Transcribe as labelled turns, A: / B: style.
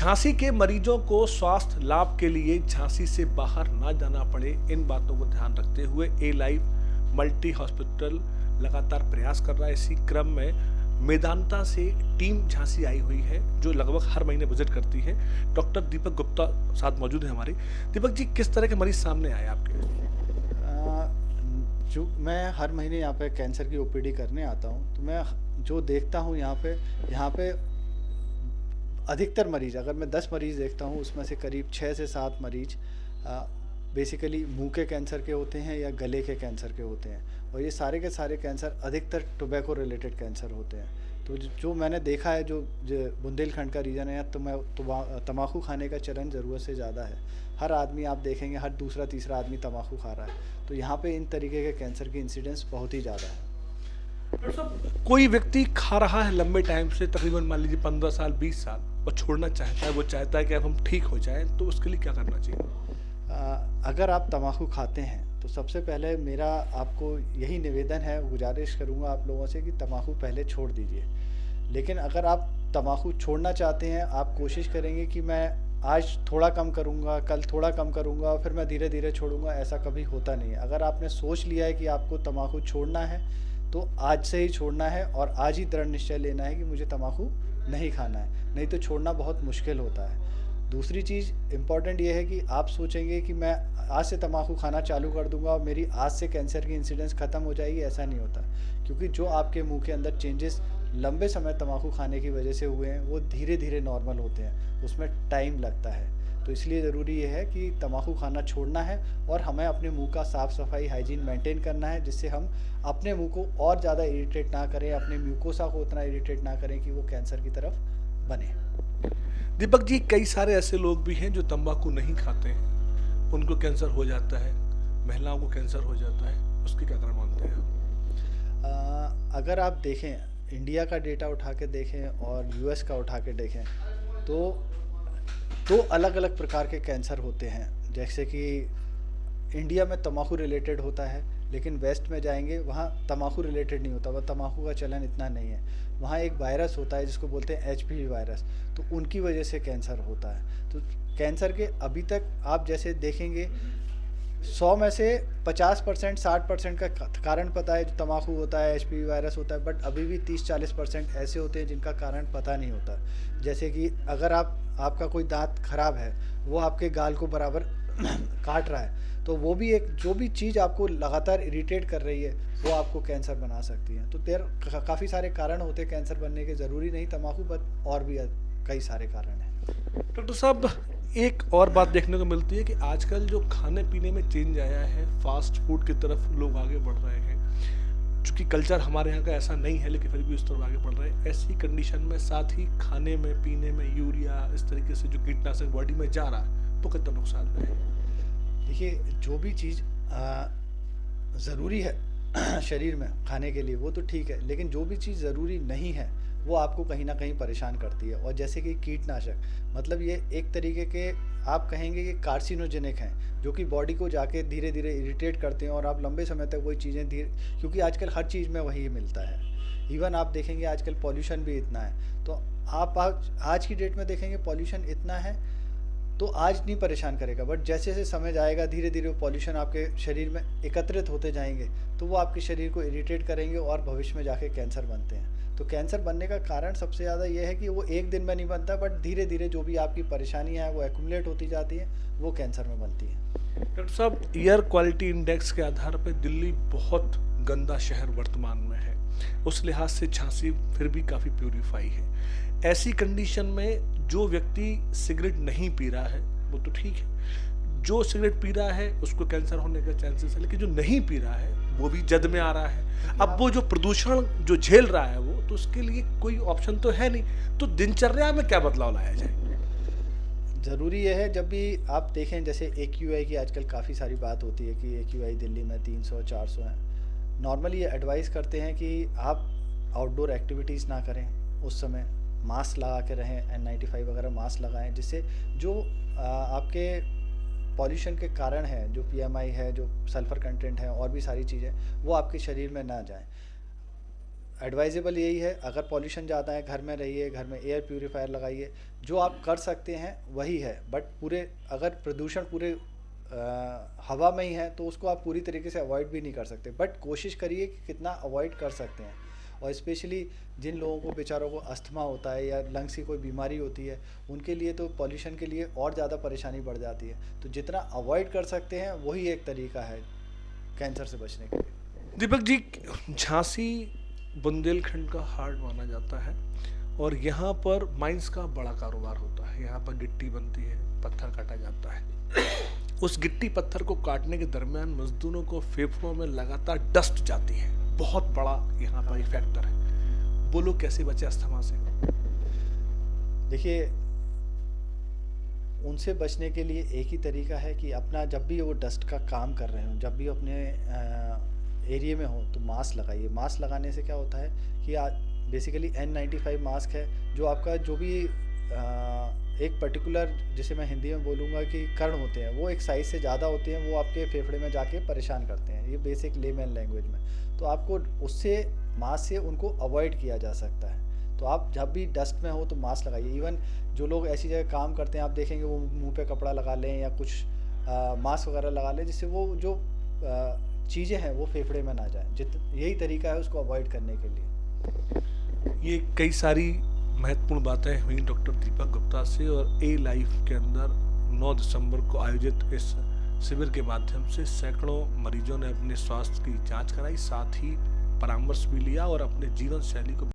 A: झांसी के मरीजों को स्वास्थ्य लाभ के लिए झांसी से बाहर ना जाना पड़े, इन बातों को ध्यान रखते हुए ए लाइफ मल्टी हॉस्पिटल लगातार प्रयास कर रहा है। इसी क्रम में मेदांता से टीम झांसी आई हुई है जो लगभग हर महीने विजिट करती है। डॉक्टर दीपक गुप्ता साथ मौजूद है हमारे। दीपक जी, किस तरह के मरीज सामने आए आपके?
B: जो मैं हर महीने यहाँ पे कैंसर की ओपीडी करने आता हूँ, तो मैं जो देखता हूँ यहाँ पे अधिकतर मरीज, अगर मैं 10 मरीज देखता हूँ उसमें से करीब 6 से 7 मरीज बेसिकली मुंह के कैंसर के होते हैं या गले के कैंसर के होते हैं। और ये सारे के सारे कैंसर अधिकतर टोबैको रिलेटेड कैंसर होते हैं। तो जो मैंने देखा है, जो बुंदेलखंड का रीजन है, तम्बाकू खाने का चलन ज़रूरत से ज़्यादा है। हर आदमी आप देखेंगे, हर दूसरा तीसरा आदमी तम्बाकू खा रहा है। तो यहाँ पे इन तरीके के कैंसर की इंसिडेंस बहुत ही ज़्यादा है।
A: डॉक्टर साहब, कोई व्यक्ति खा रहा है लंबे टाइम से, तकरीबन मान लीजिए 15 साल 20 साल, और छोड़ना चाहता है, वो चाहता है कि अब हम ठीक हो जाएं, तो उसके लिए क्या करना चाहिए?
B: अगर आप तम्बाकू खाते हैं तो सबसे पहले मेरा आपको यही निवेदन है, गुजारिश करूँगा आप लोगों से कि तम्बाकू पहले छोड़ दीजिए। लेकिन अगर आप तम्बाकू छोड़ना चाहते हैं, आप कोशिश करेंगे कि मैं आज थोड़ा कम करूँगा, कल थोड़ा कम करूँगा और फिर मैं धीरे धीरे छोड़ूंगा, ऐसा कभी होता नहीं है। अगर आपने सोच लिया है कि आपको तम्बाकू छोड़ना है तो आज से ही छोड़ना है और आज ही दृढ़ निश्चय लेना है कि मुझे तम्बाकू नहीं खाना है, नहीं तो छोड़ना बहुत मुश्किल होता है। दूसरी चीज़ इम्पॉर्टेंट ये है कि आप सोचेंगे कि मैं आज से तम्बाकू खाना चालू कर दूंगा और मेरी आज से कैंसर की इंसिडेंस ख़त्म हो जाएगी, ऐसा नहीं होता। क्योंकि जो आपके मुंह के अंदर चेंजेस लंबे समय तम्बाकू खाने की वजह से हुए हैं, वो धीरे धीरे नॉर्मल होते हैं, उसमें टाइम लगता है। तो इसलिए ज़रूरी ये है कि तम्बाकू खाना छोड़ना है और हमें अपने मुंह का साफ़ सफाई हाइजीन मेंटेन करना है, जिससे हम अपने मुंह को और ज़्यादा इरिटेट ना करें, अपने म्यूकोसा को उतना इरिटेट ना करें कि वो कैंसर की तरफ बने।
A: दीपक जी, कई सारे ऐसे लोग भी हैं जो तंबाकू नहीं खाते हैं, उनको कैंसर हो जाता है, महिलाओं को कैंसर हो जाता है, उसकी क्या कारण मानते हैं?
B: अगर आप देखें, इंडिया का डेटा उठा के देखें और यूएस का उठा के देखें, तो दो अलग अलग प्रकार के कैंसर होते हैं। जैसे कि इंडिया में तम्बाकू रिलेटेड होता है, लेकिन वेस्ट में जाएंगे वहाँ तम्बाकू रिलेटेड नहीं होता, वह तम्बाकू का चलन इतना नहीं है। वहाँ एक वायरस होता है जिसको बोलते हैं एचपीवी वायरस, तो उनकी वजह से कैंसर होता है। तो कैंसर के अभी तक आप जैसे देखेंगे 100 में से 50% 60% का कारण पता है, जो तम्बाकू होता है, एचपीवी वायरस होता है, बट अभी भी 30-40% ऐसे होते हैं जिनका कारण पता नहीं होता। जैसे कि अगर आपका कोई दांत खराब है, वो आपके गाल को बराबर काट रहा है, तो वो भी एक जो भी चीज़ आपको लगातार इरिटेट कर रही है, वो आपको कैंसर बना सकती है। तो काफ़ी सारे कारण होते हैं कैंसर बनने के, ज़रूरी नहीं तम्बाकू, बट और भी कई सारे कारण हैं।
A: डॉक्टर साहब, एक और बात देखने को मिलती है कि आजकल जो खाने पीने में चेंज आया है, फास्ट फूड की तरफ लोग आगे बढ़ रहे हैं। चूँकि कल्चर हमारे यहाँ का ऐसा नहीं है, लेकिन फिर भी उस तरफ आगे बढ़ रहे हैं। ऐसी कंडीशन में साथ ही खाने में पीने में यूरिया, इस तरीके से जो कीटनाशक बॉडी में जा रहा है, तो कितना नुकसान है?
B: देखिए, जो भी चीज़ ज़रूरी है शरीर में खाने के लिए, वो तो ठीक है, लेकिन जो भी चीज़ ज़रूरी नहीं है वो आपको कहीं ना कहीं परेशान करती है। और जैसे कि कीटनाशक, मतलब ये एक तरीके के आप कहेंगे कि कार्सिनोजेनिक हैं, जो कि बॉडी को जाके धीरे धीरे इरिटेट करते हैं और आप लंबे समय तक वही चीज़ें क्योंकि आजकल हर चीज़ में वही मिलता है। इवन आप देखेंगे आजकल पॉल्यूशन भी इतना है, तो आप आज की डेट में देखेंगे पॉल्यूशन इतना है तो आज नहीं परेशान करेगा, बट जैसे जैसे समय जाएगा धीरे धीरे वो पॉल्यूशन आपके शरीर में एकत्रित होते जाएंगे, तो वो आपके शरीर को इरिटेट करेंगे और भविष्य में जाके कैंसर बनते हैं। तो कैंसर बनने का कारण सबसे ज़्यादा ये है कि वो एक दिन में नहीं बनता, बट धीरे धीरे जो भी आपकी परेशानियाँ हैं वो एक्यूमुलेट होती जाती है, वो कैंसर में बनती है।
A: डॉक्टर साहब, एयर क्वालिटी इंडेक्स के आधार पर दिल्ली बहुत गंदा शहर वर्तमान में है, उस लिहाज से झांसी फिर भी काफ़ी प्यूरीफाई है। ऐसी कंडीशन में जो व्यक्ति सिगरेट नहीं पी रहा है वो तो ठीक है, जो सिगरेट पी रहा है उसको कैंसर होने का चांसेस है, लेकिन जो नहीं पी रहा है वो भी जद में आ रहा है। अब वो जो प्रदूषण जो झेल रहा है वो, तो उसके लिए कोई ऑप्शन तो है नहीं, तो दिनचर्या में क्या बदलाव लाया जाए?
B: ज़रूरी ये है, जब भी आप देखें जैसे AQI की आजकल काफ़ी सारी बात होती है कि AQI दिल्ली में 300-400 है। नॉर्मली ये एडवाइस करते हैं कि आप आउटडोर एक्टिविटीज़ ना करें, उस समय मास्क लगा के रहें, N95 वगैरह मास्क लगाएं, जिससे जो आपके पॉल्यूशन के कारण है, जो PMI है, जो सल्फ़र कंटेंट है और भी सारी चीज़ें, वो आपके शरीर में ना जाएं। एडवाइजेबल यही है, अगर पॉल्यूशन ज़्यादा है घर में रहिए, घर में एयर प्यूरीफायर लगाइए, जो आप कर सकते हैं वही है। बट पूरे अगर प्रदूषण पूरे हवा में ही है तो उसको आप पूरी तरीके से अवॉइड भी नहीं कर सकते, बट कोशिश करिए कि कितना अवॉइड कर सकते हैं। और स्पेशली जिन लोगों को बेचारों को अस्थमा होता है या लंग्स की कोई बीमारी होती है, उनके लिए तो पॉल्यूशन के लिए और ज़्यादा परेशानी बढ़ जाती है। तो जितना अवॉइड कर सकते हैं वही एक तरीका है कैंसर से बचने के लिए।
A: दीपक जी, झांसी बुंदेलखंड का हार्ट माना जाता है और यहाँ पर माइंस का बड़ा कारोबार होता है। यहाँ पर गिट्टी बनती है, पत्थर काटा जाता है। उस गिट्टी पत्थर को काटने के दरमियान मजदूरों को फेफड़ों में लगातार डस्ट जाती है, बहुत बड़ा यहाँ पर फैक्टर है। वो लोग कैसे बचे अस्थमा से?
B: देखिए, उनसे बचने के लिए एक ही तरीका है कि अपना जब भी वो डस्ट का काम कर रहे हो, जब भी अपने एरिया में हो, तो मास्क लगाइए। मास्क लगाने से क्या होता है कि बेसिकली N95 मास्क है, जो आपका जो भी एक पर्टिकुलर, जिसे मैं हिंदी में बोलूँगा कि कर्ण होते हैं, वो एक साइज़ से ज़्यादा होते हैं, वो आपके फेफड़े में जाके परेशान करते हैं। ये बेसिक लेमैन लैंग्वेज में। तो आपको उससे, मास्क से उनको अवॉइड किया जा सकता है। तो आप जब भी डस्ट में हो तो मास्क लगाइए। इवन जो लोग ऐसी जगह काम करते हैं, आप देखेंगे वो मुंह पे कपड़ा लगा लें या कुछ मास्क वगैरह लगा लें, जिससे वो जो चीज़ें हैं वो फेफड़े में ना जाएं। यही तरीका है उसको अवॉइड करने के लिए।
A: ये कई सारी महत्वपूर्ण बातें हुई डॉक्टर दीपक गुप्ता से, और ए लाइफ के अंदर 9 दिसंबर को आयोजित इस शिविर के माध्यम से सैकड़ों मरीजों ने अपने स्वास्थ्य की जांच कराई, साथ ही परामर्श भी लिया और अपने जीवन शैली को